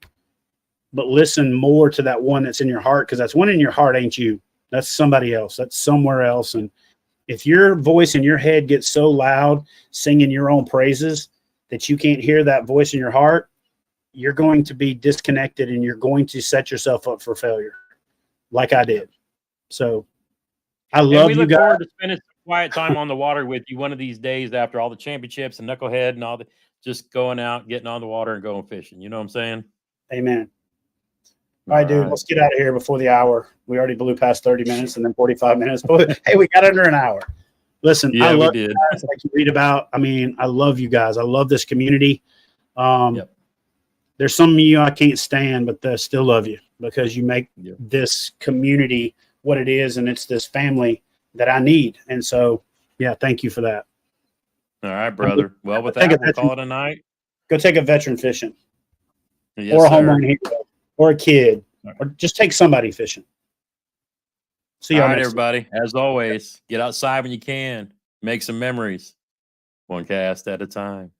but listen more to that one that's in your heart, because that's one in your heart ain't you. That's somebody else. That's somewhere else. And if your voice in your head gets so loud singing your own praises that you can't hear that voice in your heart, you're going to be disconnected and you're going to set yourself up for failure like I did. So I love you guys. We look forward to spending some quiet time on the water with you one of these days after all the championships and knucklehead and all the just going out, getting on the water and going fishing. You know what I'm saying? Amen. All right, dude, let's get out of here before the hour. We already blew past 30 minutes and then 45 minutes. But hey, we got under an hour. Listen, yeah, I love we did. You guys, like you read about. I mean, I love you guys. I love this community. There's some of you I can't stand, but I still love you because you make this community what it is, and it's this family that I need. And so, yeah, thank you for that. All right, brother. Well, with that, we'll call it a night. Go take a veteran fishing. Yes, or a sir. homeowner hero, or a kid, or just take somebody fishing. See y'all all right, next everybody. Time. As always, get outside when you can. Make some memories. One cast at a time.